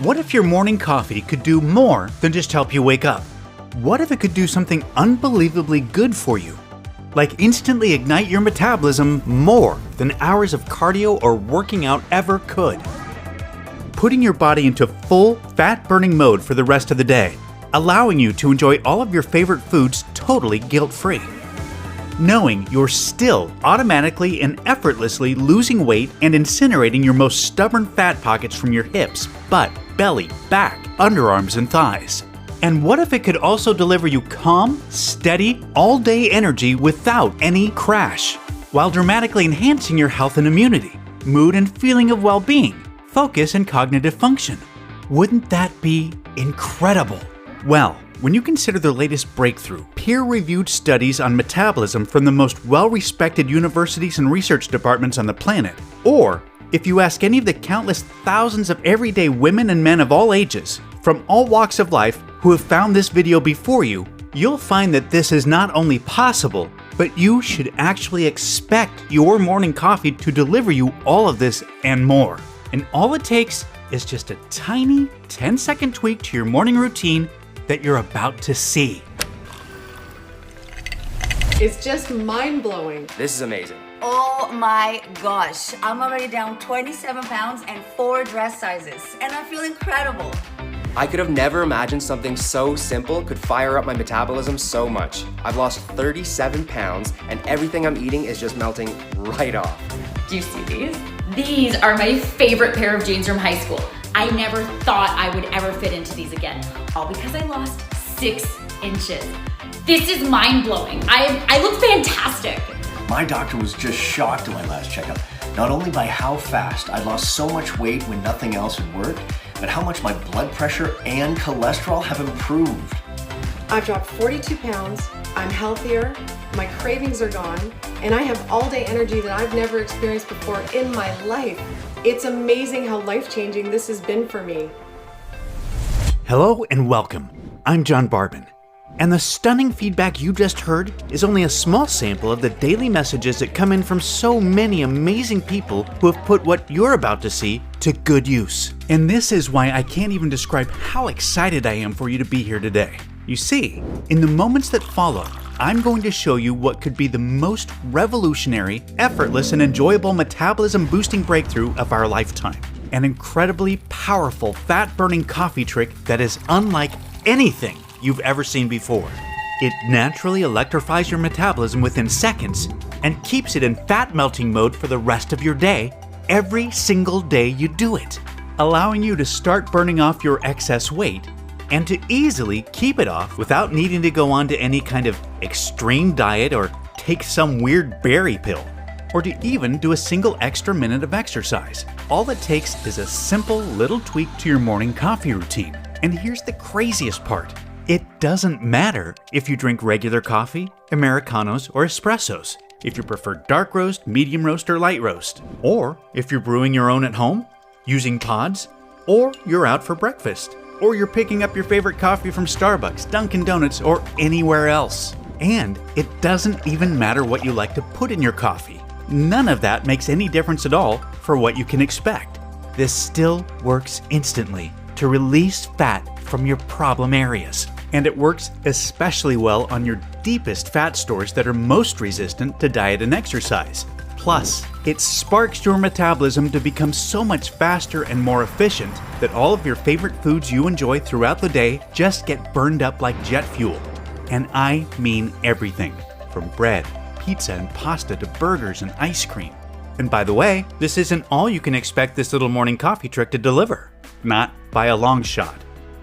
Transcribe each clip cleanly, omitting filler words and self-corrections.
What if your morning coffee could do more than just help you wake up? What if it could do something unbelievably good for you? Like instantly ignite your metabolism more than hours of cardio or working out ever could. Putting your body into full fat-burning mode for the rest of the day, allowing you to enjoy all of your favorite foods totally guilt-free. Knowing you're still automatically and effortlessly losing weight and incinerating your most stubborn fat pockets from your hips, butt, belly, back, underarms, and thighs. And what if it could also deliver you calm, steady, all-day energy without any crash, while dramatically enhancing your health and immunity, mood and feeling of well-being, focus and cognitive function? Wouldn't that be incredible? Well, when you consider the latest breakthrough, peer-reviewed studies on metabolism from the most well-respected universities and research departments on the planet, or if you ask any of the countless thousands of everyday women and men of all ages, from all walks of life, who have found this video before you, you'll find that this is not only possible, but you should actually expect your morning coffee to deliver you all of this and more. And all it takes is just a tiny 10-second tweak to your morning routine that you're about to see. It's just mind-blowing. This is amazing. Oh my gosh, I'm already down 27 pounds and 4 dress sizes, and I feel incredible. I could have never imagined something so simple could fire up my metabolism so much. I've lost 37 pounds and everything I'm eating is just melting right off. Do you see these? These are my favorite pair of jeans from high school. I never thought I would ever fit into these again, all because I lost 6 inches. This is mind-blowing. I look fantastic. My doctor was just shocked at my last checkup, not only by how fast I lost so much weight when nothing else had worked, but how much my blood pressure and cholesterol have improved. I've dropped 42 pounds, I'm healthier, my cravings are gone, and I have all-day energy that I've never experienced before in my life. It's amazing how life-changing this has been for me. Hello and welcome. I'm John Barbin. And the stunning feedback you just heard is only a small sample of the daily messages that come in from so many amazing people who have put what you're about to see to good use. And this is why I can't even describe how excited I am for you to be here today. You see, in the moments that follow, I'm going to show you what could be the most revolutionary, effortless, and enjoyable metabolism boosting breakthrough of our lifetime. An incredibly powerful fat-burning coffee trick that is unlike anything you've ever seen before. It naturally electrifies your metabolism within seconds and keeps it in fat melting mode for the rest of your day, every single day you do it, allowing you to start burning off your excess weight and to easily keep it off without needing to go on to any kind of extreme diet or take some weird berry pill, or to even do a single extra minute of exercise. All it takes is a simple little tweak to your morning coffee routine. And here's the craziest part. It doesn't matter if you drink regular coffee, Americanos, or espressos, if you prefer dark roast, medium roast, or light roast, or if you're brewing your own at home, using pods, or you're out for breakfast, or you're picking up your favorite coffee from Starbucks, Dunkin' Donuts, or anywhere else. And it doesn't even matter what you like to put in your coffee. None of that makes any difference at all for what you can expect. This still works instantly to release fat from your problem areas. And it works especially well on your deepest fat stores that are most resistant to diet and exercise. Plus, it sparks your metabolism to become so much faster and more efficient that all of your favorite foods you enjoy throughout the day just get burned up like jet fuel. And I mean everything, from bread, pizza, and pasta to burgers and ice cream. And by the way, this isn't all you can expect this little morning coffee trick to deliver. Not by a long shot.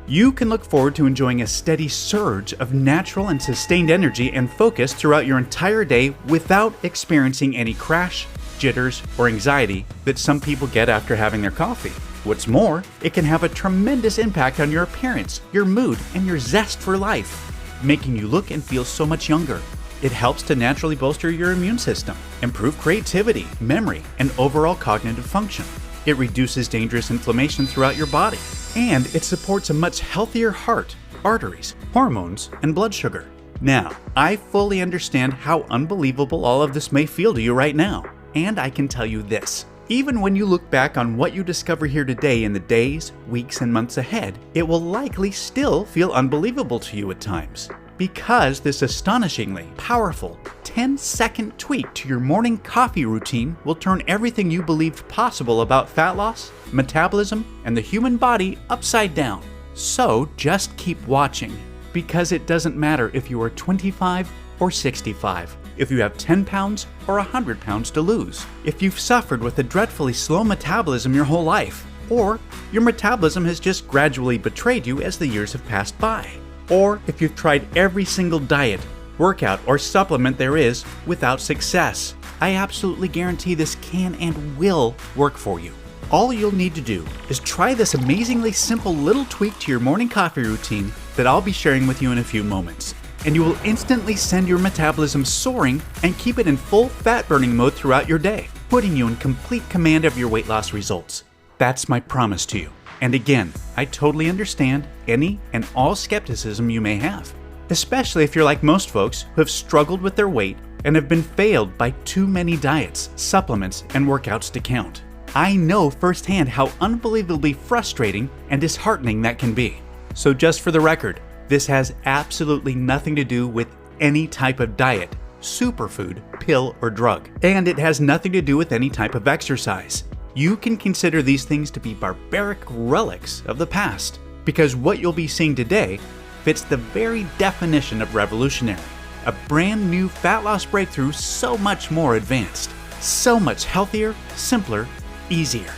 You can look forward to enjoying a steady surge of natural and sustained energy and focus throughout your entire day without experiencing any crash, jitters, or anxiety that some people get after having their coffee. What's more, it can have a tremendous impact on your appearance, your mood, and your zest for life, making you look and feel so much younger. It helps to naturally bolster your immune system, improve creativity, memory, and overall cognitive function. It reduces dangerous inflammation throughout your body, and it supports a much healthier heart, arteries, hormones, and blood sugar. Now, I fully understand how unbelievable all of this may feel to you right now, and I can tell you this. Even when you look back on what you discover here today in the days, weeks, and months ahead, it will likely still feel unbelievable to you at times. Because this astonishingly powerful 10-second tweak to your morning coffee routine will turn everything you believed possible about fat loss, metabolism, and the human body upside down. So just keep watching, because it doesn't matter if you are 25 or 65, if you have 10 pounds or 100 pounds to lose, if you've suffered with a dreadfully slow metabolism your whole life, or your metabolism has just gradually betrayed you as the years have passed by, or if you've tried every single diet, workout, or supplement there is without success. I absolutely guarantee this can and will work for you. All you'll need to do is try this amazingly simple little tweak to your morning coffee routine that I'll be sharing with you in a few moments, and you will instantly send your metabolism soaring and keep it in full fat burning mode throughout your day, putting you in complete command of your weight loss results. That's my promise to you. And again, I totally understand any and all skepticism you may have, especially if you're like most folks who have struggled with their weight and have been failed by too many diets, supplements, and workouts to count. I know firsthand how unbelievably frustrating and disheartening that can be. So just for the record, this has absolutely nothing to do with any type of diet, superfood, pill, or drug. And it has nothing to do with any type of exercise. You can consider these things to be barbaric relics of the past, because what you'll be seeing today fits the very definition of revolutionary. A brand new fat loss breakthrough so much more advanced, so much healthier, simpler, easier,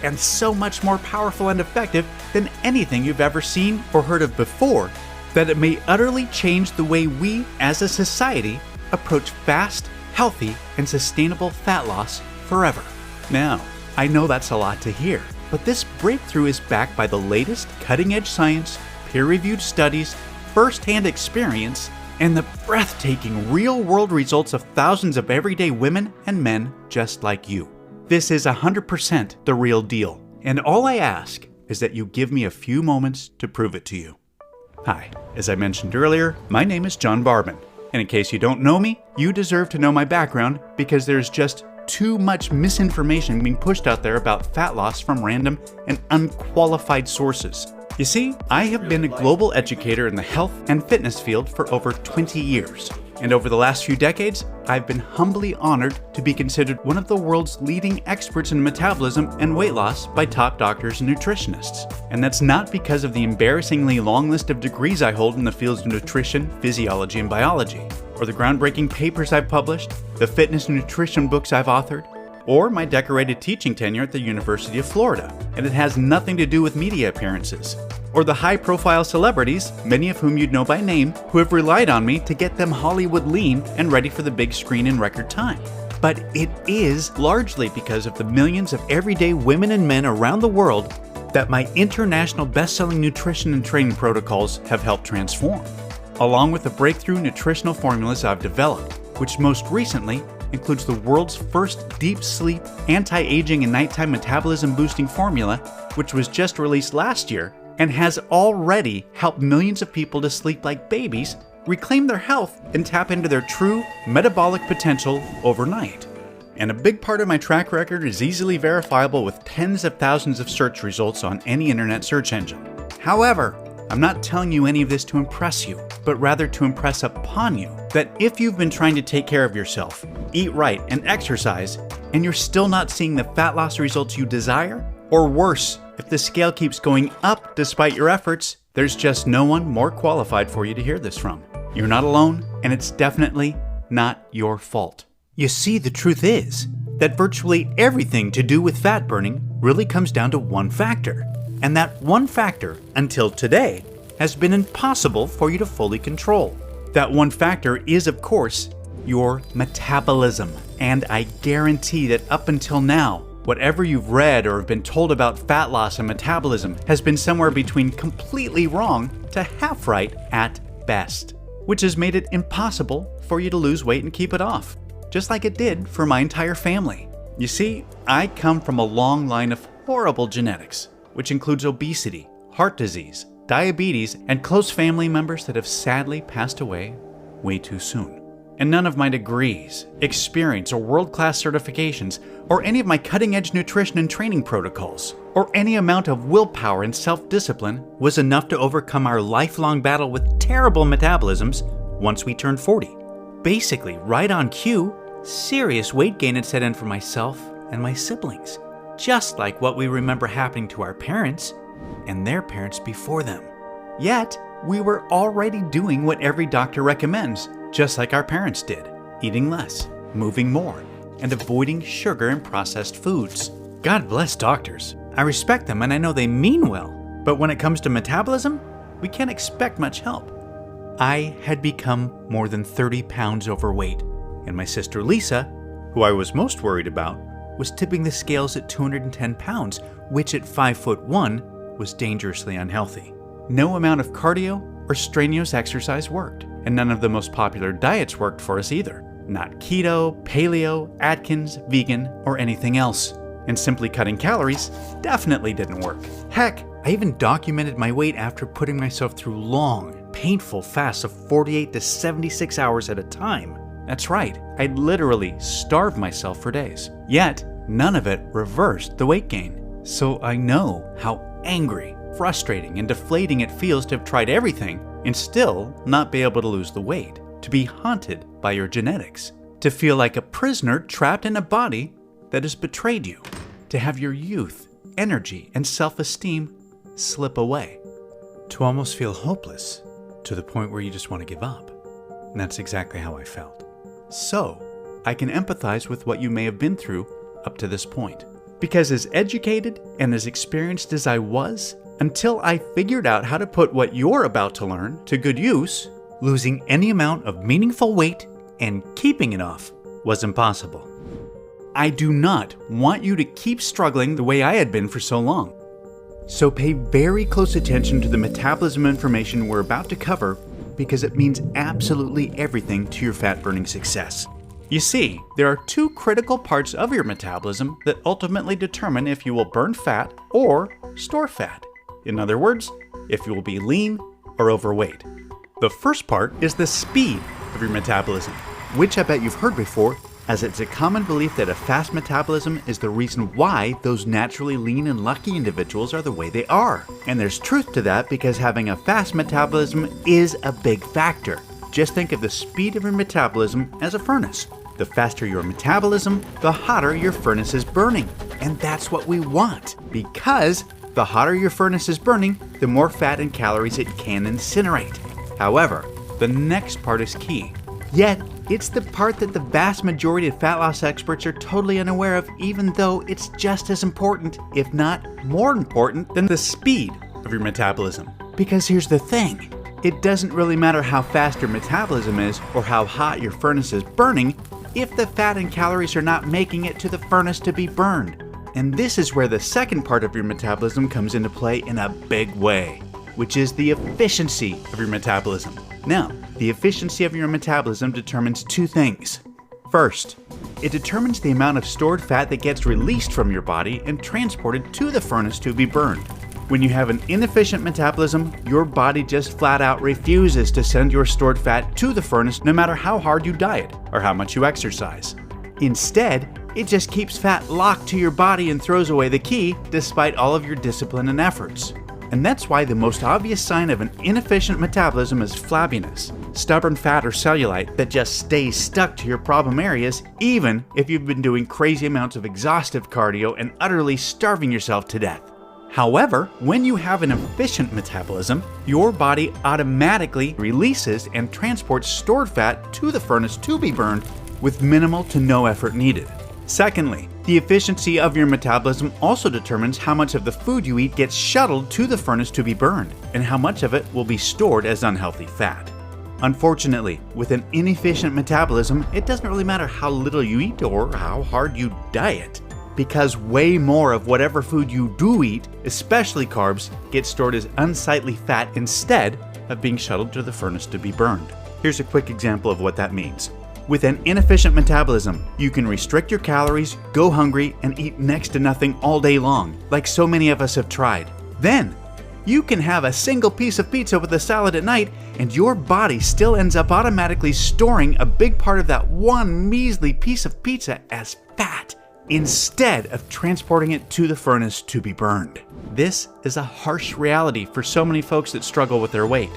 and so much more powerful and effective than anything you've ever seen or heard of before, that it may utterly change the way we as a society approach fast, healthy, and sustainable fat loss forever. Now, I know that's a lot to hear, but this breakthrough is backed by the latest cutting-edge science, peer-reviewed studies, first-hand experience, and the breathtaking real-world results of thousands of everyday women and men just like you. This is 100% the real deal, and all I ask is that you give me a few moments to prove it to you. Hi, as I mentioned earlier, my name is John Barbin, and in case you don't know me, you deserve to know my background because there's just too much misinformation being pushed out there about fat loss from random and unqualified sources. You see, I have been a global educator in the health and fitness field for over 20 years. And over the last few decades, I've been humbly honored to be considered one of the world's leading experts in metabolism and weight loss by top doctors and nutritionists. And that's not because of the embarrassingly long list of degrees I hold in the fields of nutrition, physiology, and biology, or the groundbreaking papers I've published, the fitness and nutrition books I've authored, or my decorated teaching tenure at the University of Florida. And it has nothing to do with media appearances, or the high-profile celebrities, many of whom you'd know by name, who have relied on me to get them Hollywood lean and ready for the big screen in record time. But it is largely because of the millions of everyday women and men around the world that my international best-selling nutrition and training protocols have helped transform, along with the breakthrough nutritional formulas I've developed, which most recently includes the world's first deep sleep, anti-aging, and nighttime metabolism boosting formula, which was just released last year and has already helped millions of people to sleep like babies, reclaim their health, and tap into their true metabolic potential overnight. And a big part of my track record is easily verifiable with tens of thousands of search results on any internet search engine. However, I'm not telling you any of this to impress you, but rather to impress upon you that if you've been trying to take care of yourself, eat right, and exercise, and you're still not seeing the fat loss results you desire, or worse, if the scale keeps going up despite your efforts, there's just no one more qualified for you to hear this from. You're not alone, and it's definitely not your fault. You see, the truth is that virtually everything to do with fat burning really comes down to one factor. And that one factor, until today, has been impossible for you to fully control. That one factor is, of course, your metabolism. And I guarantee that up until now, whatever you've read or have been told about fat loss and metabolism has been somewhere between completely wrong to half right at best, which has made it impossible for you to lose weight and keep it off, just like it did for my entire family. You see, I come from a long line of horrible genetics, which includes obesity, heart disease, diabetes, and close family members that have sadly passed away way too soon. And none of my degrees, experience, or world-class certifications, or any of my cutting-edge nutrition and training protocols, or any amount of willpower and self-discipline was enough to overcome our lifelong battle with terrible metabolisms once we turned 40. Basically, right on cue, serious weight gain had set in for myself and my siblings, just like what we remember happening to our parents and their parents before them. Yet, we were already doing what every doctor recommends, just like our parents did, eating less, moving more, and avoiding sugar and processed foods. God bless doctors. I respect them and I know they mean well, but when it comes to metabolism, we can't expect much help. I had become more than 30 pounds overweight, and my sister Lisa, who I was most worried about, was tipping the scales at 210 pounds, which at 5'1" was dangerously unhealthy. No amount of cardio or strenuous exercise worked, and none of the most popular diets worked for us either. Not keto, paleo, Atkins, vegan, or anything else. And simply cutting calories definitely didn't work. Heck, I even documented my weight after putting myself through long, painful fasts of 48 to 76 hours at a time. That's right, I'd literally starved myself for days. Yet, none of it reversed the weight gain. So I know how angry, frustrating, and deflating it feels to have tried everything and still not be able to lose the weight, to be haunted by your genetics, to feel like a prisoner trapped in a body that has betrayed you, to have your youth, energy, and self-esteem slip away, to almost feel hopeless, to the point where you just want to give up. And that's exactly how I felt. So, I can empathize with what you may have been through up to this point. Because as educated and as experienced as I was, until I figured out how to put what you're about to learn to good use, losing any amount of meaningful weight and keeping it off was impossible. I do not want you to keep struggling the way I had been for so long. So pay very close attention to the metabolism information we're about to cover because it means absolutely everything to your fat-burning success. You see, there are two critical parts of your metabolism that ultimately determine if you will burn fat or store fat. In other words, if you will be lean or overweight. The first part is the speed of your metabolism, which I bet you've heard before, as it's a common belief that a fast metabolism is the reason why those naturally lean and lucky individuals are the way they are. And there's truth to that because having a fast metabolism is a big factor. Just think of the speed of your metabolism as a furnace. The faster your metabolism, the hotter your furnace is burning. And that's what we want, because the hotter your furnace is burning, the more fat and calories it can incinerate. However, the next part is key. Yet, it's the part that the vast majority of fat loss experts are totally unaware of, even though it's just as important, if not more important, than the speed of your metabolism. Because here's the thing, it doesn't really matter how fast your metabolism is or how hot your furnace is burning if the fat and calories are not making it to the furnace to be burned. And this is where the second part of your metabolism comes into play in a big way, which is the efficiency of your metabolism. Now, the efficiency of your metabolism determines two things. First, it determines the amount of stored fat that gets released from your body and transported to the furnace to be burned. When you have an inefficient metabolism, your body just flat out refuses to send your stored fat to the furnace no matter how hard you diet or how much you exercise. Instead, it just keeps fat locked to your body and throws away the key despite all of your discipline and efforts. And that's why the most obvious sign of an inefficient metabolism is flabbiness, stubborn fat or cellulite that just stays stuck to your problem areas even if you've been doing crazy amounts of exhaustive cardio and utterly starving yourself to death. However, when you have an efficient metabolism, your body automatically releases and transports stored fat to the furnace to be burned with minimal to no effort needed. Secondly, the efficiency of your metabolism also determines how much of the food you eat gets shuttled to the furnace to be burned, and how much of it will be stored as unhealthy fat. Unfortunately, with an inefficient metabolism, it doesn't really matter how little you eat or how hard you diet, because way more of whatever food you do eat, especially carbs, gets stored as unsightly fat instead of being shuttled to the furnace to be burned. Here's a quick example of what that means. With an inefficient metabolism, you can restrict your calories, go hungry, and eat next to nothing all day long, like so many of us have tried. Then, You can have a single piece of pizza with a salad at night, and your body still ends up automatically storing a big part of that one measly piece of pizza as fat, instead of transporting it to the furnace to be burned. This is a harsh reality for so many folks that struggle with their weight.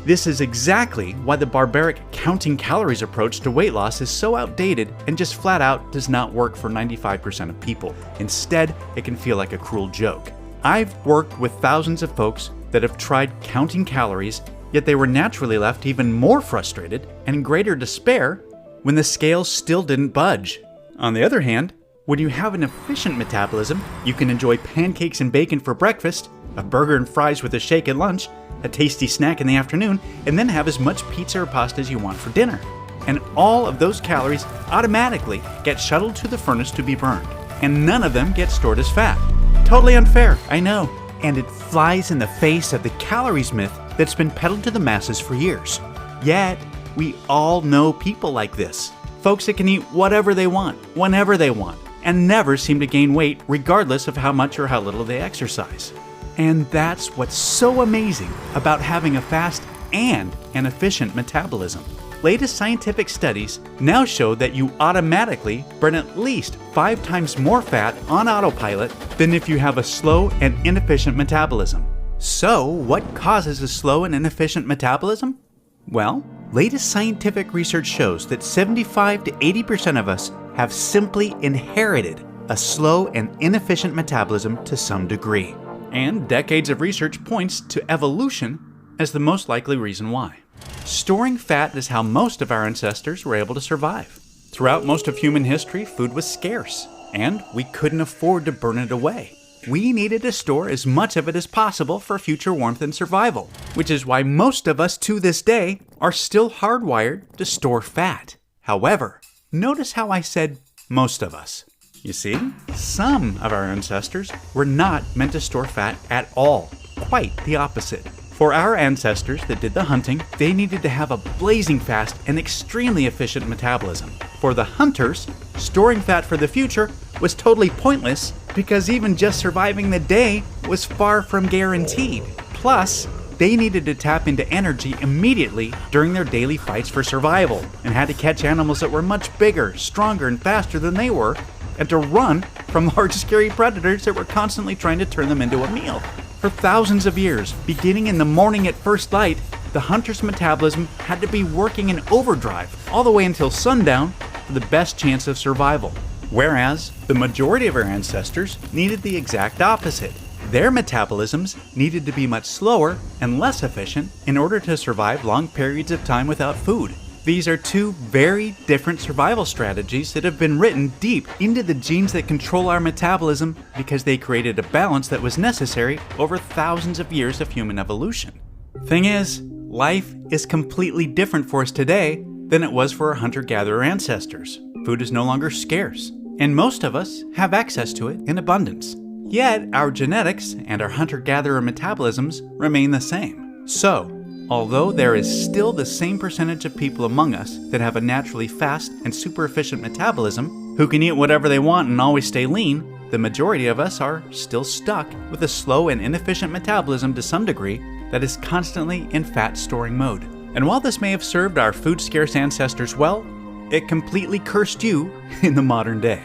This is exactly why the barbaric counting calories approach to weight loss is so outdated and just flat out does not work for 95% of people. Instead, it can feel like a cruel joke. I've worked with thousands of folks that have tried counting calories, yet they were naturally left even more frustrated and in greater despair when the scales still didn't budge. On the other hand, when you have an efficient metabolism, you can enjoy pancakes and bacon for breakfast, a burger and fries with a shake at lunch, a tasty snack in the afternoon, and then have as much pizza or pasta as you want for dinner. And all of those calories automatically get shuttled to the furnace to be burned, and none of them get stored as fat. Totally unfair, I know. And it flies in the face of the calories myth that's been peddled to the masses for years. Yet, we all know people like this. Folks that can eat whatever they want, whenever they want, and never seem to gain weight regardless of how much or how little they exercise. And that's what's so amazing about having a fast and an efficient metabolism. Latest scientific studies now show that you automatically burn at least 5 times more fat on autopilot than if you have a slow and inefficient metabolism. So, what causes a slow and inefficient metabolism? Well, latest scientific research shows that 75 to 80% of us have simply inherited a slow and inefficient metabolism to some degree. And decades of research points to evolution as the most likely reason why. Storing fat is how most of our ancestors were able to survive. Throughout most of human history, food was scarce, and we couldn't afford to burn it away. We needed to store as much of it as possible for future warmth and survival, which is why most of us to this day are still hardwired to store fat. However, notice how I said most of us. You see, some of our ancestors were not meant to store fat at all. Quite the opposite. For our ancestors that did the hunting, they needed to have a blazing fast and extremely efficient metabolism. For the hunters, storing fat for the future was totally pointless because even just surviving the day was far from guaranteed. Plus, they needed to tap into energy immediately during their daily fights for survival and had to catch animals that were much bigger, stronger, and faster than they were, and to run from large scary predators that were constantly trying to turn them into a meal. For thousands of years, beginning in the morning at first light, the hunter's metabolism had to be working in overdrive all the way until sundown for the best chance of survival. Whereas, the majority of our ancestors needed the exact opposite. Their metabolisms needed to be much slower and less efficient in order to survive long periods of time without food. These are two very different survival strategies that have been written deep into the genes that control our metabolism because they created a balance that was necessary over thousands of years of human evolution. Thing is, life is completely different for us today than it was for our hunter-gatherer ancestors. Food is no longer scarce, and most of us have access to it in abundance. Yet, our genetics and our hunter-gatherer metabolisms remain the same. So, although there is still the same percentage of people among us that have a naturally fast and super efficient metabolism, who can eat whatever they want and always stay lean, the majority of us are still stuck with a slow and inefficient metabolism to some degree that is constantly in fat storing mode. And while this may have served our food scarce ancestors well, it completely cursed you in the modern day.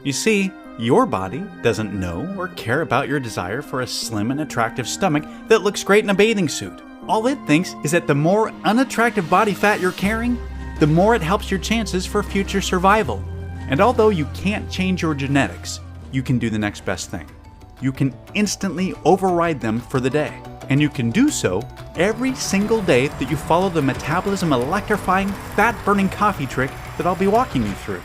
You see, your body doesn't know or care about your desire for a slim and attractive stomach that looks great in a bathing suit. All it thinks is that the more unattractive body fat you're carrying, the more it helps your chances for future survival. And although you can't change your genetics, you can do the next best thing. You can instantly override them for the day. And you can do so every single day that you follow the metabolism electrifying, fat-burning coffee trick that I'll be walking you through.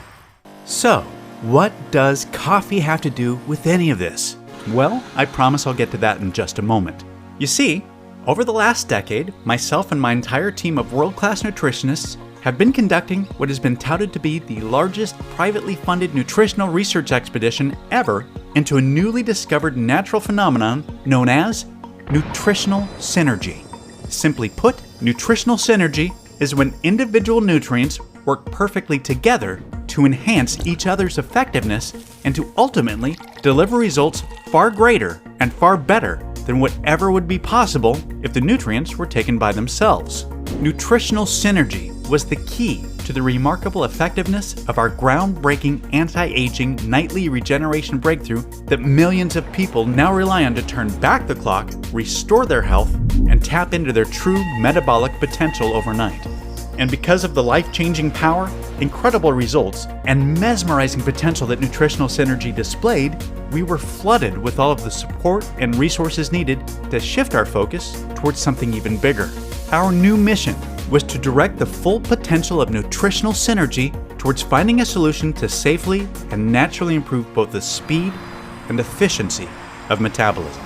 So, what does coffee have to do with any of this? Well, I promise I'll get to that in just a moment. You see, over the last decade, myself and my entire team of world-class nutritionists have been conducting what has been touted to be the largest privately funded nutritional research expedition ever into a newly discovered natural phenomenon known as nutritional synergy. Simply put, nutritional synergy is when individual nutrients work perfectly together to enhance each other's effectiveness and to ultimately deliver results far greater and far better than whatever would be possible if the nutrients were taken by themselves. Nutritional synergy was the key to the remarkable effectiveness of our groundbreaking anti-aging nightly regeneration breakthrough that millions of people now rely on to turn back the clock, restore their health, and tap into their true metabolic potential overnight. And because of the life-changing power, incredible results, and mesmerizing potential that nutritional synergy displayed, we were flooded with all of the support and resources needed to shift our focus towards something even bigger. Our new mission was to direct the full potential of nutritional synergy towards finding a solution to safely and naturally improve both the speed and efficiency of metabolism.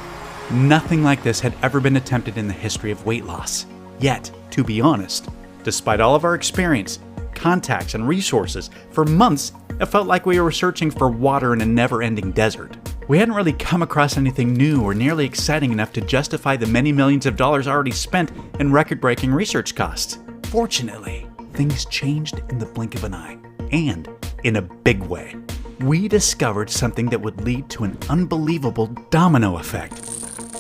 Nothing like this had ever been attempted in the history of weight loss. Yet, to be honest, despite all of our experience, contacts, and resources, for months it felt like we were searching for water in a never-ending desert. We hadn't really come across anything new or nearly exciting enough to justify the many millions of dollars already spent in record-breaking research costs. Fortunately, things changed in the blink of an eye, and in a big way. We discovered something that would lead to an unbelievable domino effect.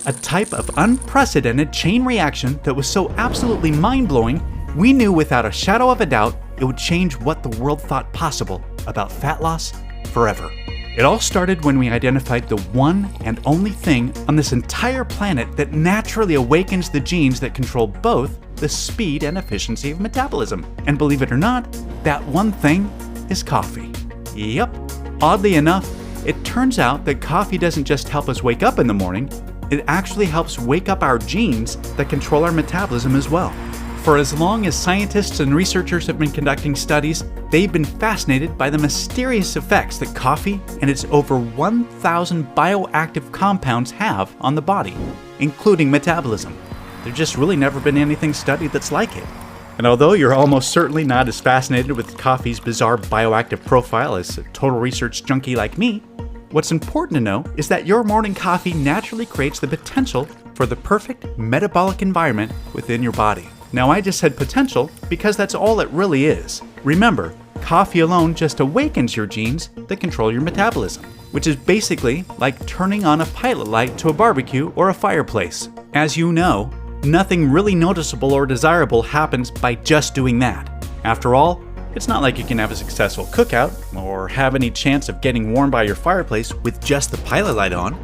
A type of unprecedented chain reaction that was so absolutely mind-blowing, we knew without a shadow of a doubt it would change what the world thought possible about fat loss forever. It all started when we identified the one and only thing on this entire planet that naturally awakens the genes that control both the speed and efficiency of metabolism. And believe it or not, that one thing is coffee. Yep. Oddly enough, it turns out that coffee doesn't just help us wake up in the morning, it actually helps wake up our genes that control our metabolism as well. For as long as scientists and researchers have been conducting studies, they've been fascinated by the mysterious effects that coffee and its over 1,000 bioactive compounds have on the body, including metabolism. There's just really never been anything studied that's like it. And although you're almost certainly not as fascinated with coffee's bizarre bioactive profile as a total research junkie like me, what's important to know is that your morning coffee naturally creates the potential for the perfect metabolic environment within your body. Now, I just said potential because that's all it really is. Remember, coffee alone just awakens your genes that control your metabolism, which is basically like turning on a pilot light to a barbecue or a fireplace. As you know, nothing really noticeable or desirable happens by just doing that. After all, it's not like you can have a successful cookout or have any chance of getting warm by your fireplace with just the pilot light on.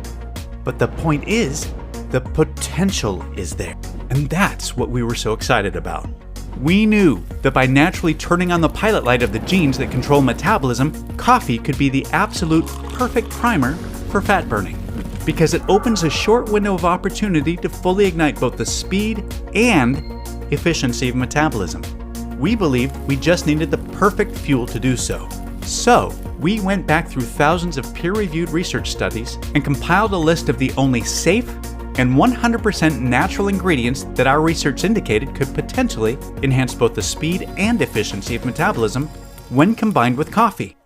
But the point is, the potential is there. And that's what we were so excited about. We knew that by naturally turning on the pilot light of the genes that control metabolism, coffee could be the absolute perfect primer for fat burning, because it opens a short window of opportunity to fully ignite both the speed and efficiency of metabolism. We believed we just needed the perfect fuel to do so. So, we went back through thousands of peer-reviewed research studies and compiled a list of the only safe and 100% natural ingredients that our research indicated could potentially enhance both the speed and efficiency of metabolism when combined with coffee.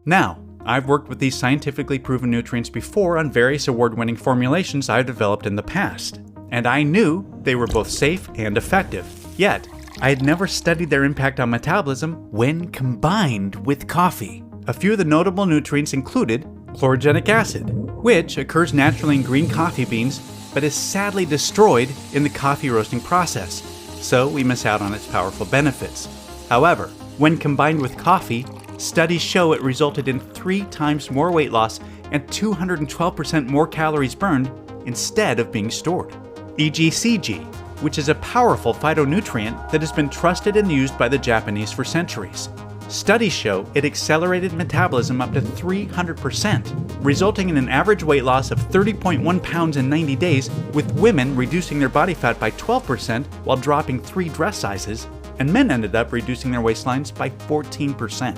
Now, I've worked with these scientifically proven nutrients before on various award-winning formulations I've developed in the past, and I knew they were both safe and effective. Yet, I had never studied their impact on metabolism when combined with coffee. A few of the notable nutrients included chlorogenic acid, which occurs naturally in green coffee beans but is sadly destroyed in the coffee roasting process, so we miss out on its powerful benefits. However, when combined with coffee, studies show it resulted in 3 times more weight loss and 212% more calories burned instead of being stored. EGCG, which is a powerful phytonutrient that has been trusted and used by the Japanese for centuries. Studies show it accelerated metabolism up to 300%, resulting in an average weight loss of 30.1 pounds in 90 days, with women reducing their body fat by 12% while dropping 3 dress sizes, and men ended up reducing their waistlines by 14%.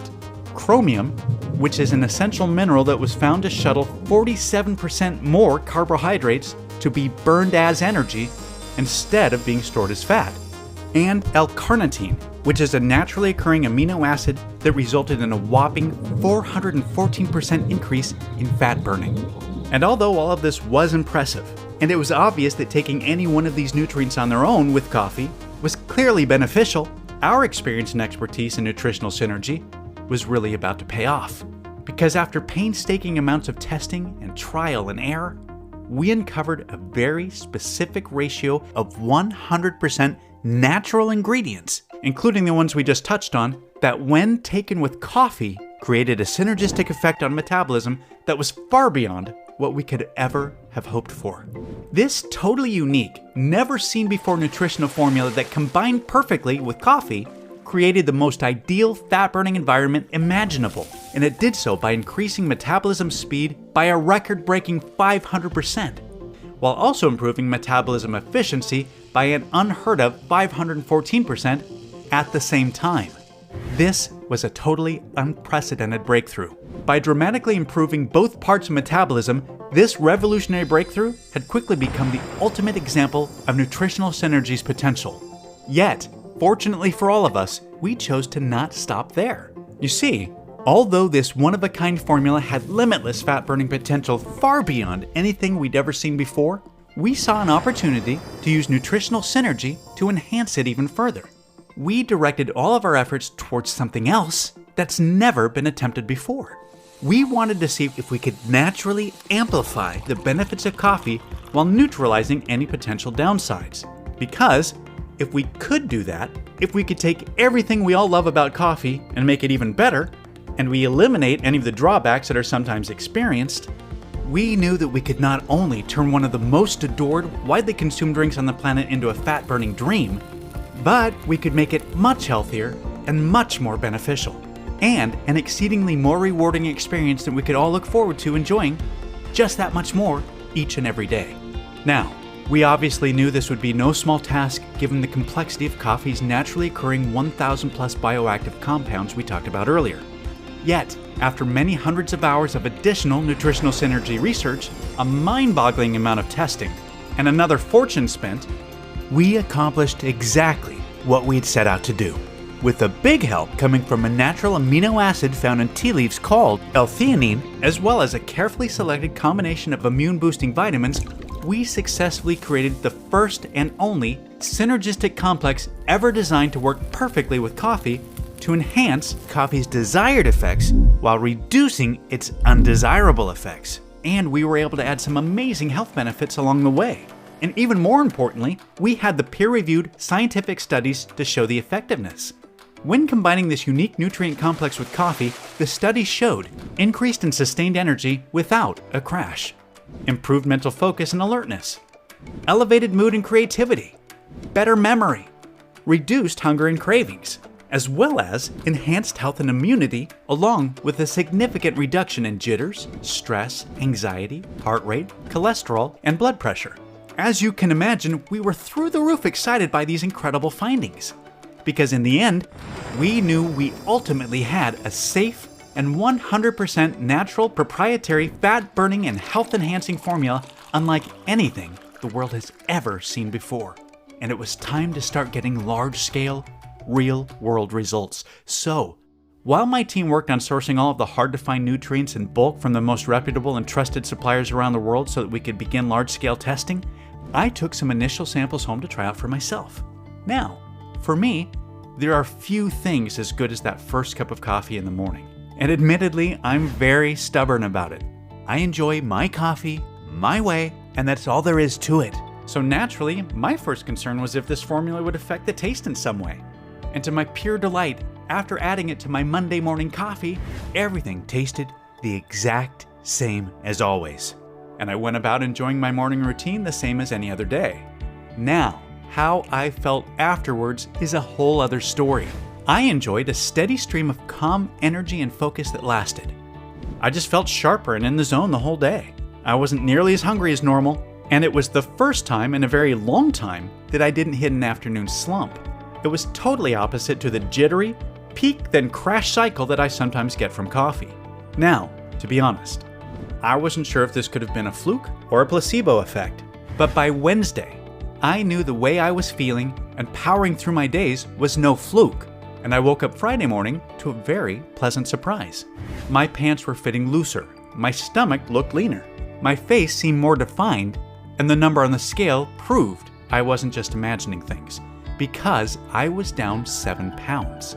Chromium, which is an essential mineral that was found to shuttle 47% more carbohydrates to be burned as energy instead of being stored as fat. And L-carnitine, which is a naturally occurring amino acid that resulted in a whopping 414% increase in fat burning. And although all of this was impressive, and it was obvious that taking any one of these nutrients on their own with coffee was clearly beneficial, our experience and expertise in nutritional synergy was really about to pay off. Because after painstaking amounts of testing and trial and error, we uncovered a very specific ratio of 100% natural ingredients, including the ones we just touched on, that when taken with coffee, created a synergistic effect on metabolism that was far beyond what we could ever have hoped for. This totally unique, never seen before nutritional formula that combined perfectly with coffee created the most ideal fat-burning environment imaginable, and it did so by increasing metabolism speed by a record-breaking 500%, while also improving metabolism efficiency by an unheard of 514% at the same time. This was a totally unprecedented breakthrough. By dramatically improving both parts of metabolism, this revolutionary breakthrough had quickly become the ultimate example of nutritional synergy's potential. Yet, fortunately for all of us, we chose to not stop there. You see, although this one-of-a-kind formula had limitless fat-burning potential far beyond anything we'd ever seen before, we saw an opportunity to use nutritional synergy to enhance it even further. We directed all of our efforts towards something else that's never been attempted before. We wanted to see if we could naturally amplify the benefits of coffee while neutralizing any potential downsides. Because if we could do that, if we could take everything we all love about coffee and make it even better, and we eliminate any of the drawbacks that are sometimes experienced, we knew that we could not only turn one of the most adored, widely consumed drinks on the planet into a fat-burning dream, but we could make it much healthier and much more beneficial, and an exceedingly more rewarding experience that we could all look forward to enjoying just that much more each and every day. Now, we obviously knew this would be no small task given the complexity of coffee's naturally occurring 1,000 plus bioactive compounds we talked about earlier. Yet, after many hundreds of hours of additional nutritional synergy research, a mind-boggling amount of testing, and another fortune spent, we accomplished exactly what we'd set out to do. With a big help coming from a natural amino acid found in tea leaves called L-theanine, as well as a carefully selected combination of immune-boosting vitamins, we successfully created the first and only synergistic complex ever designed to work perfectly with coffee to enhance coffee's desired effects while reducing its undesirable effects. And we were able to add some amazing health benefits along the way. And even more importantly, we had the peer-reviewed scientific studies to show the effectiveness. When combining this unique nutrient complex with coffee, the studies showed increased and sustained energy without a crash, improved mental focus and alertness, elevated mood and creativity, better memory, reduced hunger and cravings, as well as enhanced health and immunity, along with a significant reduction in jitters, stress, anxiety, heart rate, cholesterol, and blood pressure. As you can imagine, we were through the roof excited by these incredible findings. Because in the end, we knew we ultimately had a safe and 100% natural proprietary fat-burning and health-enhancing formula unlike anything the world has ever seen before. And it was time to start getting large-scale, real-world results. So, while my team worked on sourcing all of the hard-to-find nutrients in bulk from the most reputable and trusted suppliers around the world so that we could begin large-scale testing, I took some initial samples home to try out for myself. Now, for me, there are few things as good as that first cup of coffee in the morning. And admittedly, I'm very stubborn about it. I enjoy my coffee, my way, and that's all there is to it. So naturally, my first concern was if this formula would affect the taste in some way. And to my pure delight, after adding it to my Monday morning coffee, everything tasted the exact same as always. And I went about enjoying my morning routine the same as any other day. Now, how I felt afterwards is a whole other story. I enjoyed a steady stream of calm energy and focus that lasted. I just felt sharper and in the zone the whole day. I wasn't nearly as hungry as normal, and it was the first time in a very long time that I didn't hit an afternoon slump. It was totally opposite to the jittery, peak then crash cycle that I sometimes get from coffee. Now, to be honest, I wasn't sure if this could have been a fluke or a placebo effect, but by Wednesday, I knew the way I was feeling and powering through my days was no fluke, and I woke up Friday morning to a very pleasant surprise. My pants were fitting looser, my stomach looked leaner, my face seemed more defined, and the number on the scale proved I wasn't just imagining things, because I was down 7 pounds.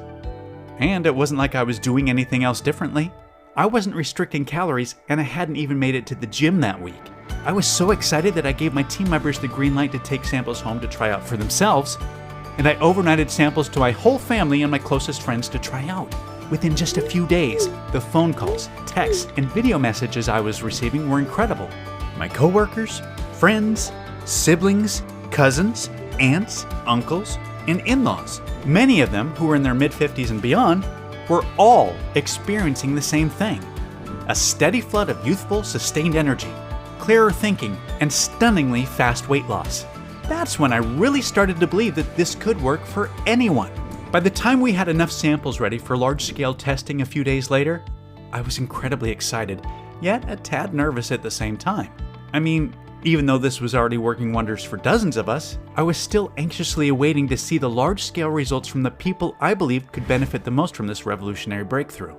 And it wasn't like I was doing anything else differently. I wasn't restricting calories, and I hadn't even made it to the gym that week. I was so excited that I gave my team members the green light to take samples home to try out for themselves, and I overnighted samples to my whole family and my closest friends to try out. Within just a few days, the phone calls, texts, and video messages I was receiving were incredible. My coworkers, friends, siblings, cousins, aunts, uncles, and in-laws, many of them who were in their mid-50s and beyond, were all experiencing the same thing. A steady flood of youthful, sustained energy, clearer thinking, and stunningly fast weight loss. That's when I really started to believe that this could work for anyone. By the time we had enough samples ready for large-scale testing a few days later, I was incredibly excited, yet a tad nervous at the same time. I mean, even though this was already working wonders for dozens of us, I was still anxiously awaiting to see the large-scale results from the people I believed could benefit the most from this revolutionary breakthrough.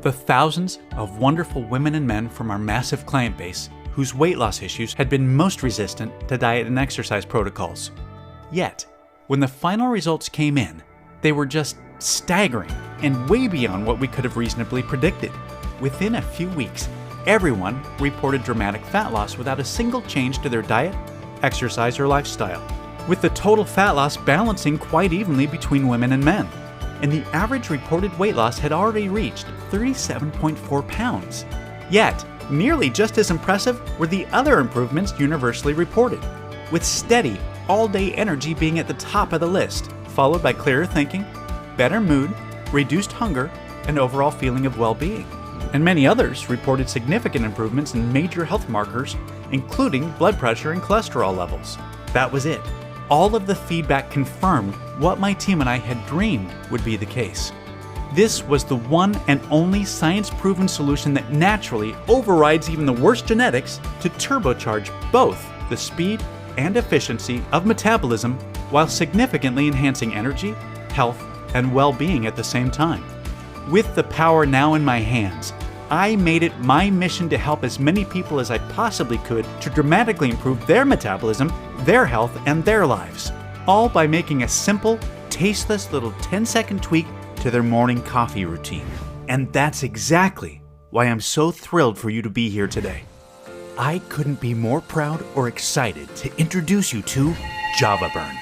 The thousands of wonderful women and men from our massive client base whose weight loss issues had been most resistant to diet and exercise protocols. Yet, when the final results came in, they were just staggering and way beyond what we could have reasonably predicted. Within a few weeks, everyone reported dramatic fat loss without a single change to their diet, exercise, or lifestyle, with the total fat loss balancing quite evenly between women and men. And the average reported weight loss had already reached 37.4 pounds. Yet, nearly just as impressive were the other improvements universally reported, with steady, all-day energy being at the top of the list, followed by clearer thinking, better mood, reduced hunger, and overall feeling of well-being. And many others reported significant improvements in major health markers, including blood pressure and cholesterol levels. That was it. All of the feedback confirmed what my team and I had dreamed would be the case. This was the one and only science-proven solution that naturally overrides even the worst genetics to turbocharge both the speed and efficiency of metabolism while significantly enhancing energy, health, and well-being at the same time. With the power now in my hands, I made it my mission to help as many people as I possibly could to dramatically improve their metabolism, their health, and their lives, all by making a simple, tasteless little 10-second tweak to their morning coffee routine. And that's exactly why I'm so thrilled for you to be here today. I couldn't be more proud or excited to introduce you to JavaBurn,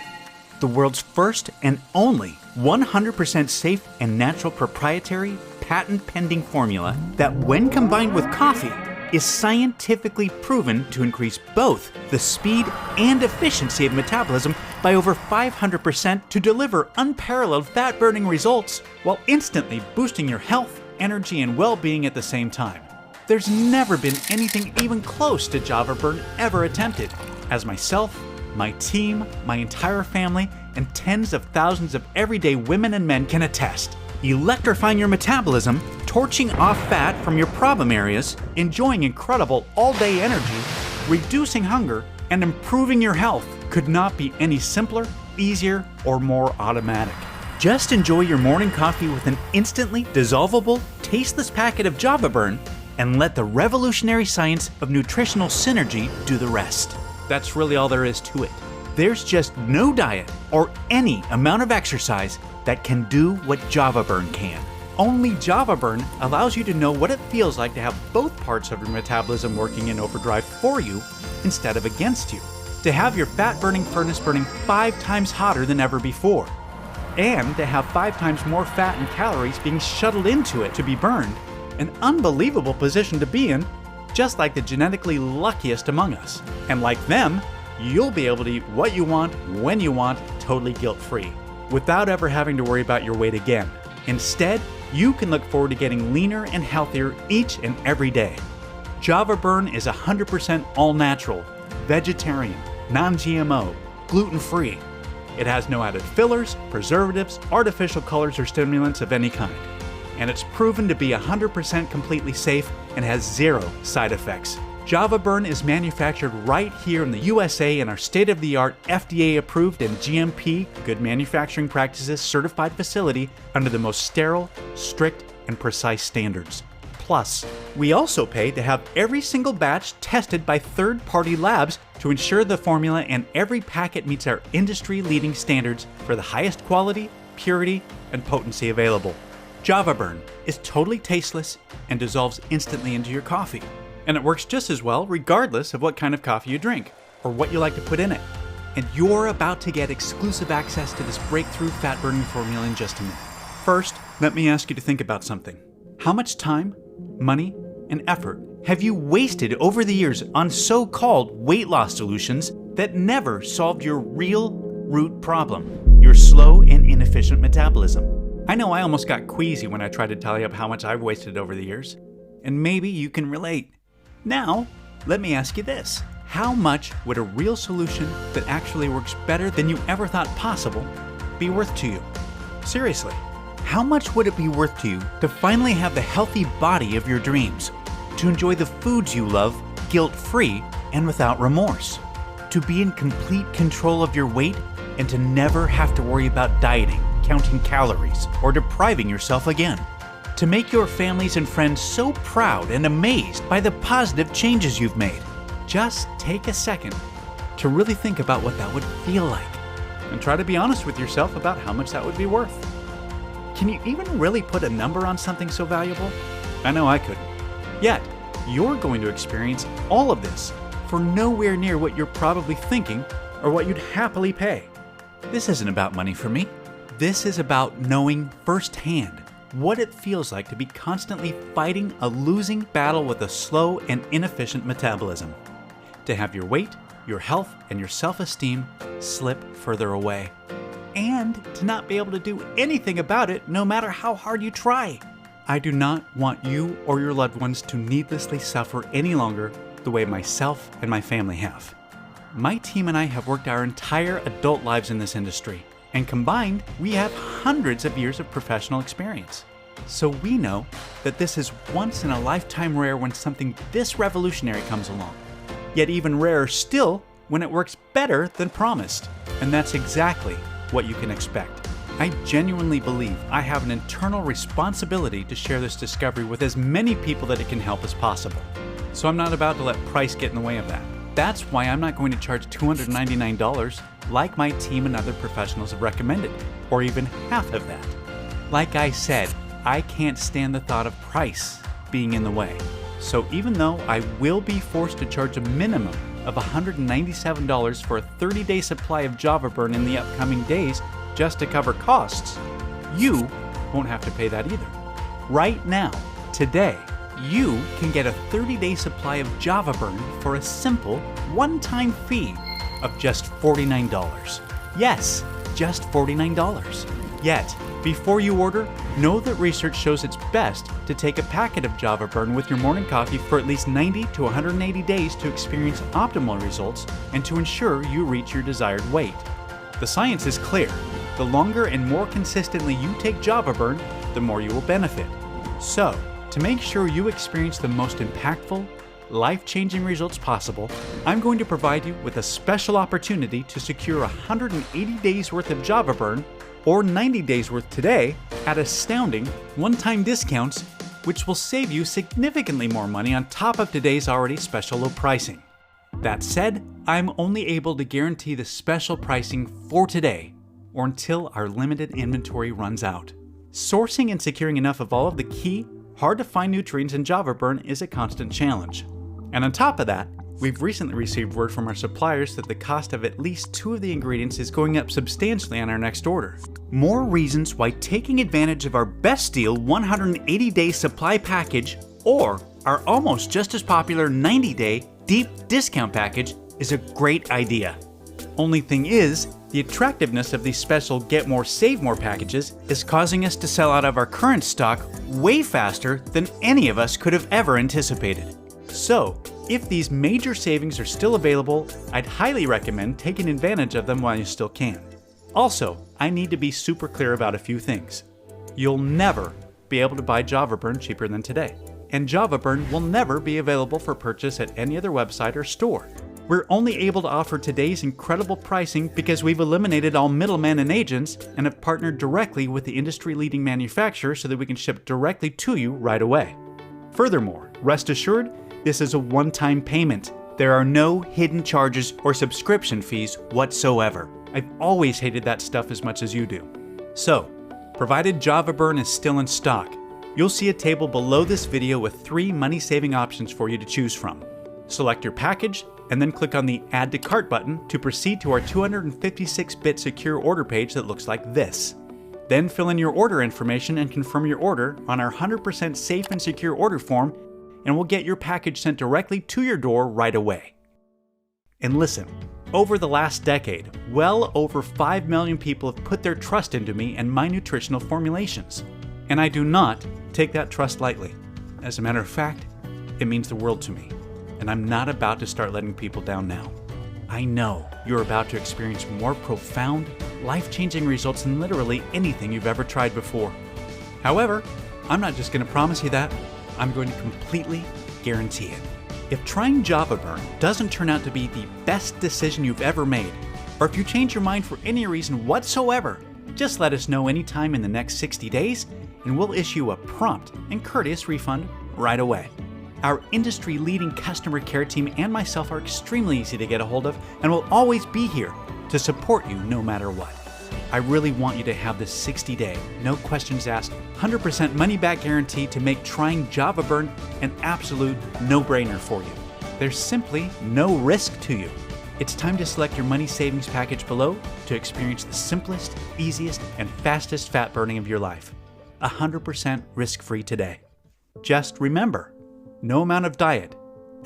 the world's first and only 100% safe and natural proprietary patent-pending formula that, when combined with coffee, is scientifically proven to increase both the speed and efficiency of metabolism by over 500% to deliver unparalleled fat-burning results while instantly boosting your health, energy, and well-being at the same time. There's never been anything even close to JavaBurn ever attempted, as myself, my team, my entire family, and tens of thousands of everyday women and men can attest. Electrifying your metabolism, torching off fat from your problem areas, enjoying incredible all-day energy, reducing hunger, and improving your health could not be any simpler, easier, or more automatic. Just enjoy your morning coffee with an instantly dissolvable, tasteless packet of JavaBurn and let the revolutionary science of nutritional synergy do the rest. That's really all there is to it. There's just no diet or any amount of exercise that can do what JavaBurn can. Only JavaBurn allows you to know what it feels like to have both parts of your metabolism working in overdrive for you instead of against you. To have your fat-burning furnace burning 5 times hotter than ever before. And to have 5 times more fat and calories being shuttled into it to be burned. An unbelievable position to be in, just like the genetically luckiest among us. And like them, you'll be able to eat what you want, when you want, totally guilt-free, without ever having to worry about your weight again. Instead, you can look forward to getting leaner and healthier each and every day. JavaBurn is 100% all-natural, vegetarian, non-GMO, gluten-free. It has no added fillers, preservatives, artificial colors, or stimulants of any kind. And it's proven to be 100% completely safe and has 0 side effects. JavaBurn is manufactured right here in the USA in our state-of-the-art FDA-approved and GMP, Good Manufacturing Practices certified facility under the most sterile, strict, and precise standards. Plus, we also pay to have every single batch tested by third-party labs to ensure the formula and every packet meets our industry-leading standards for the highest quality, purity, and potency available. JavaBurn is totally tasteless and dissolves instantly into your coffee. And it works just as well regardless of what kind of coffee you drink or what you like to put in it. And you're about to get exclusive access to this breakthrough fat-burning formula in just a minute. First, let me ask you to think about something. How much time, money, and effort have you wasted over the years on so-called weight loss solutions that never solved your real root problem, your slow and inefficient metabolism? I know I almost got queasy when I tried to tally up how much I've wasted over the years, and maybe you can relate. Now, let me ask you this. How much would a real solution that actually works better than you ever thought possible be worth to you? Seriously, how much would it be worth to you to finally have the healthy body of your dreams? To enjoy the foods you love guilt-free and without remorse? To be in complete control of your weight and to never have to worry about dieting, counting calories, or depriving yourself again? To make your families and friends so proud and amazed by the positive changes you've made? Just take a second to really think about what that would feel like and try to be honest with yourself about how much that would be worth. Can you even really put a number on something so valuable? I know I couldn't. Yet, you're going to experience all of this for nowhere near what you're probably thinking or what you'd happily pay. This isn't about money for me. This is about knowing firsthand what it feels like to be constantly fighting a losing battle with a slow and inefficient metabolism. To have your weight, your health, and your self-esteem slip further away. And to not be able to do anything about it no matter how hard you try. I do not want you or your loved ones to needlessly suffer any longer the way myself and my family have. My team and I have worked our entire adult lives in this industry, and combined, we have hundreds of years of professional experience. So we know that this is once in a lifetime rare when something this revolutionary comes along. Yet even rarer still when it works better than promised. And that's exactly what you can expect. I genuinely believe I have an internal responsibility to share this discovery with as many people that it can help as possible. So I'm not about to let price get in the way of that. That's why I'm not going to charge $299 like my team and other professionals have recommended, or even half of that. Like I said, I can't stand the thought of price being in the way. So even though I will be forced to charge a minimum of $197 for a 30-day supply of JavaBurn in the upcoming days just to cover costs, you won't have to pay that either. Right now, today, you can get a 30-day supply of JavaBurn for a simple one-time fee of just $49. Yes, just $49. Yet, before you order, know that research shows it's best to take a packet of JavaBurn with your morning coffee for at least 90 to 180 days to experience optimal results and to ensure you reach your desired weight. The science is clear. The longer and more consistently you take JavaBurn, the more you will benefit. So, to make sure you experience the most impactful, life-changing results possible, I'm going to provide you with a special opportunity to secure 180 days worth of JavaBurn or 90 days worth today at astounding one-time discounts, which will save you significantly more money on top of today's already special low pricing. That said, I'm only able to guarantee the special pricing for today or until our limited inventory runs out. Sourcing and securing enough of all of the key, hard-to-find nutrients in JavaBurn is a constant challenge. And on top of that, we've recently received word from our suppliers that the cost of at least 2 of the ingredients is going up substantially on our next order. More reasons why taking advantage of our best deal 180-day supply package or our almost just as popular 90-day deep discount package is a great idea. Only thing is, the attractiveness of these special Get More Save More packages is causing us to sell out of our current stock way faster than any of us could have ever anticipated. So, if these major savings are still available, I'd highly recommend taking advantage of them while you still can. Also, I need to be super clear about a few things. You'll never be able to buy JavaBurn cheaper than today, and JavaBurn will never be available for purchase at any other website or store. We're only able to offer today's incredible pricing because we've eliminated all middlemen and agents and have partnered directly with the industry-leading manufacturer so that we can ship directly to you right away. Furthermore, rest assured, this is a one-time payment. There are no hidden charges or subscription fees whatsoever. I've always hated that stuff as much as you do. So, provided JavaBurn is still in stock, You'll see a table below this video with 3 money-saving options for you to choose from. Select your package, and then click on the Add to Cart button to proceed to our 256-bit secure order page that looks like this. Then fill in your order information and confirm your order on our 100% safe and secure order form, and we'll get your package sent directly to your door right away. And listen, over the last decade, well over 5 million people have put their trust into me and my nutritional formulations. And I do not take that trust lightly. As a matter of fact, it means the world to me. And I'm not about to start letting people down now. I know you're about to experience more profound, life-changing results than literally anything you've ever tried before. However, I'm not just going to promise you that, I'm going to completely guarantee it. If trying JavaBurn doesn't turn out to be the best decision you've ever made, or if you change your mind for any reason whatsoever, just let us know anytime in the next 60 days, and we'll issue a prompt and courteous refund right away. Our industry-leading customer care team and myself are extremely easy to get a hold of and will always be here to support you no matter what. I really want you to have this 60-day, no questions asked, 100% money-back guarantee to make trying JavaBurn an absolute no-brainer for you. There's simply no risk to you. It's time to select your money savings package below to experience the simplest, easiest, and fastest fat burning of your life. 100% risk-free today. Just remember, no amount of diet,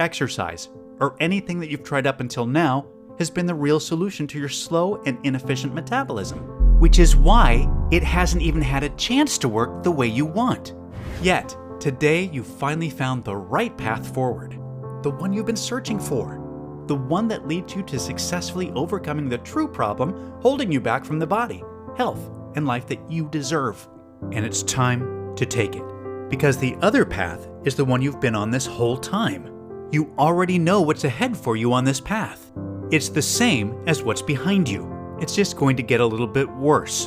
exercise, or anything that you've tried up until now has been the real solution to your slow and inefficient metabolism, which is why it hasn't even had a chance to work the way you want. Yet, today you've finally found the right path forward, the one you've been searching for, the one that leads you to successfully overcoming the true problem holding you back from the body, health, and life that you deserve. And it's time to take it. Because the other path is the one you've been on this whole time. You already know what's ahead for you on this path. It's the same as what's behind you. It's just going to get a little bit worse,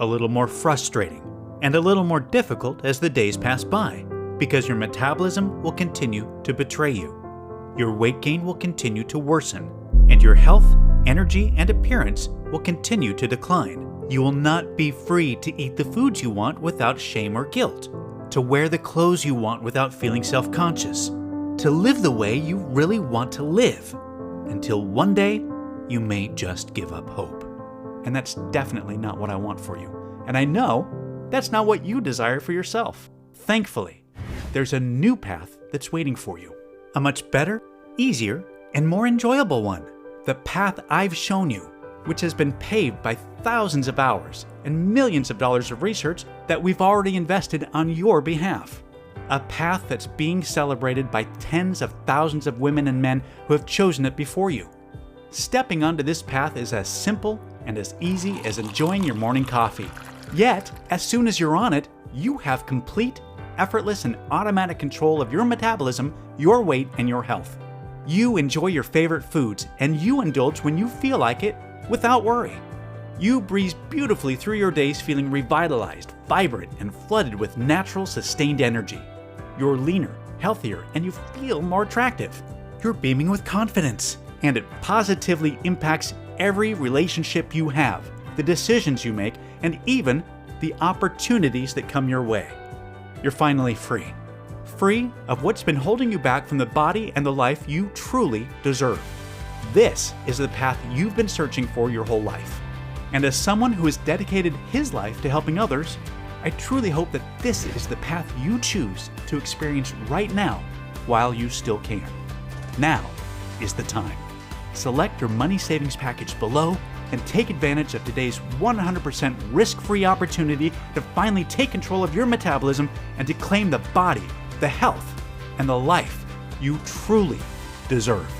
a little more frustrating, and a little more difficult as the days pass by, because your metabolism will continue to betray you. Your weight gain will continue to worsen, and your health, energy, and appearance will continue to decline. You will not be free to eat the foods you want without shame or guilt, to wear the clothes you want without feeling self-conscious, to live the way you really want to live, until one day you may just give up hope. And that's definitely not what I want for you. And I know that's not what you desire for yourself. Thankfully, there's a new path that's waiting for you. A much better, easier, and more enjoyable one. The path I've shown you, which has been paved by thousands of hours and millions of dollars of research that we've already invested on your behalf. A path that's being celebrated by tens of thousands of women and men who have chosen it before you. Stepping onto this path is as simple and as easy as enjoying your morning coffee. Yet, as soon as you're on it, you have complete, effortless, and automatic control of your metabolism, your weight, and your health. You enjoy your favorite foods, and you indulge when you feel like it without worry. You breeze beautifully through your days feeling revitalized, vibrant, and flooded with natural, sustained energy. You're leaner, healthier, and you feel more attractive. You're beaming with confidence, and it positively impacts every relationship you have, the decisions you make, and even the opportunities that come your way. You're finally free. Free of what's been holding you back from the body and the life you truly deserve. This is the path you've been searching for your whole life. And as someone who has dedicated his life to helping others, I truly hope that this is the path you choose to experience right now while you still can. Now is the time. Select your money savings package below and take advantage of today's 100% risk-free opportunity to finally take control of your metabolism and to claim the body, the health, and the life you truly deserve.